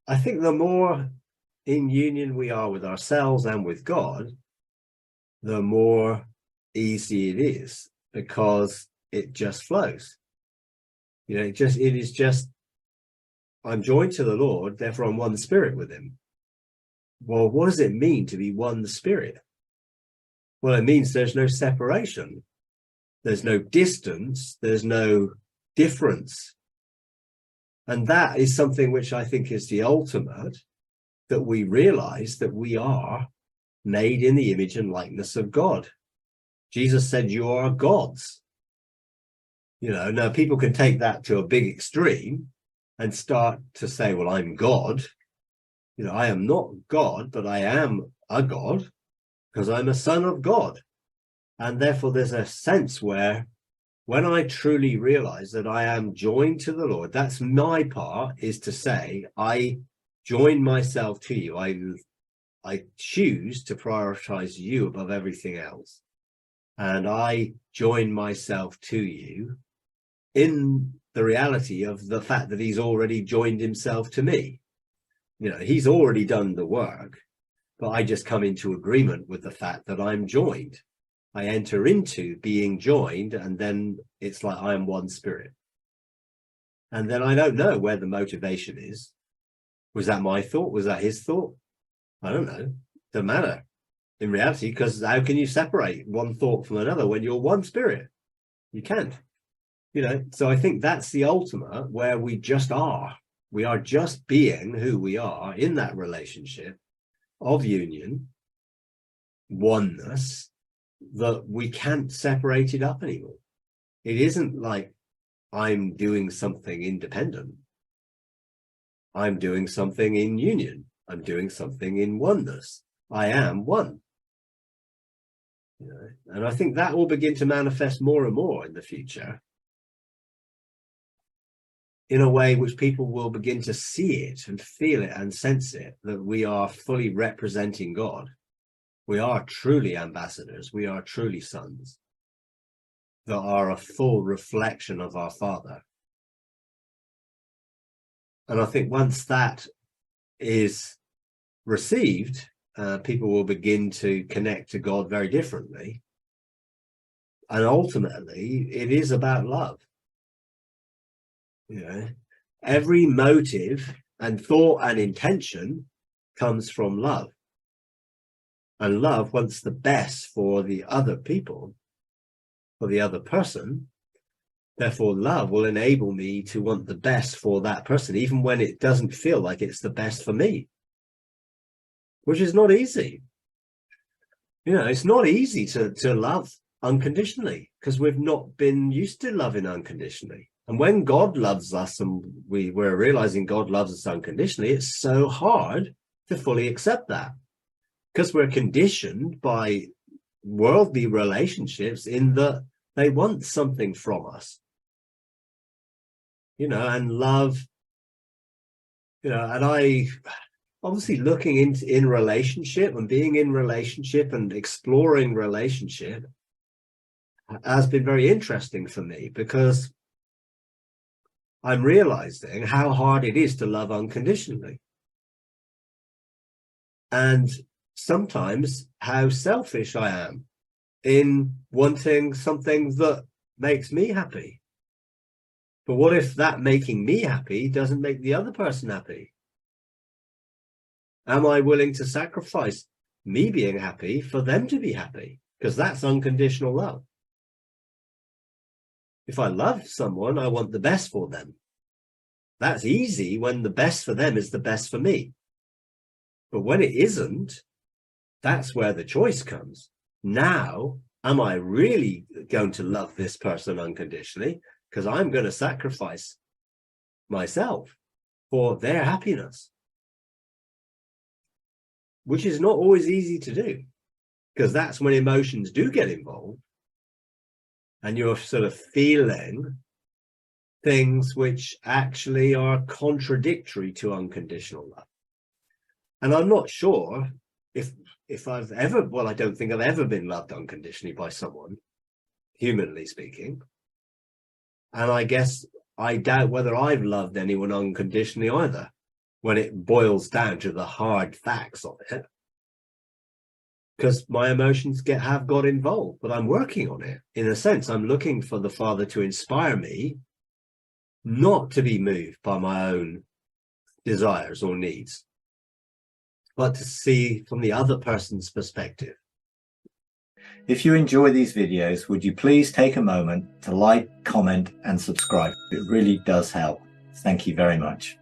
I think the more in union we are with ourselves and with God, the more easy it is, because it just flows. It is just, I'm joined to the Lord, therefore I'm one spirit with him. Well, what does it mean to be one spirit? Well, it means there's no separation. There's no distance. There's no difference. And that is something which I think is the ultimate, that we realize that we are made in the image and likeness of God. Jesus said, you are gods. Now people can take that to a big extreme and start to say, well, I'm God. I am not God, but I am a God because I'm a son of God. And therefore there's a sense where when I truly realize that I am joined to the Lord, that's my part, is to say, I join myself to you. I choose to prioritize you above everything else. And I join myself to you in the reality of the fact that he's already joined himself to me. He's already done the work, but I just come into agreement with the fact that I'm joined. I enter into being joined, and then it's like I am one spirit. And then I don't know where the motivation is. Was that my thought? Was that his thought? I don't know. Doesn't matter in reality, because how can you separate one thought from another when you're one spirit? You can't. So I think that's the ultimate, where we just are. We are just being who we are in that relationship of union, oneness, that we can't separate it up anymore. It isn't like I'm doing something independent. I'm doing something in union. I'm doing something in oneness. I am one. And I think that will begin to manifest more and more in the future, in a way which people will begin to see it and feel it and sense it, that we are fully representing God. We are truly ambassadors. We are truly sons that are a full reflection of our Father. And I think once that is received, people will begin to connect to God very differently. And ultimately, it is about love. Every motive and thought and intention comes from love. And love wants the best for the other people, for the other person. Therefore, love will enable me to want the best for that person, even when it doesn't feel like it's the best for me, which is not easy. It's not easy to love unconditionally, because we've not been used to loving unconditionally. And when God loves us and we're realizing God loves us unconditionally, it's so hard to fully accept that, because we're conditioned by worldly relationships in that they want something from us. And love, and I obviously looking in relationship and being in relationship and exploring relationship has been very interesting for me, because I'm realizing how hard it is to love unconditionally. And sometimes how selfish I am in wanting something that makes me happy. But what if that making me happy doesn't make the other person happy? Am I willing to sacrifice me being happy for them to be happy? Because that's unconditional love. If I love someone, I want the best for them. That's easy when the best for them is the best for me. But when it isn't, that's where the choice comes. Now, am I really going to love this person unconditionally? Because I'm going to sacrifice myself for their happiness, which is not always easy to do, because that's when emotions do get involved and you're sort of feeling things which actually are contradictory to unconditional love. And I'm not sure if I've ever, well, I don't think I've ever been loved unconditionally by someone, humanly speaking. And I guess I doubt whether I've loved anyone unconditionally either. when it boils down to the hard facts of it, because my emotions have got involved, but I'm working on it. In a sense, I'm looking for the Father to inspire me not to be moved by my own desires or needs, but to see from the other person's perspective. If you enjoy these videos, would you please take a moment to like, comment, and subscribe? It really does help. Thank you very much.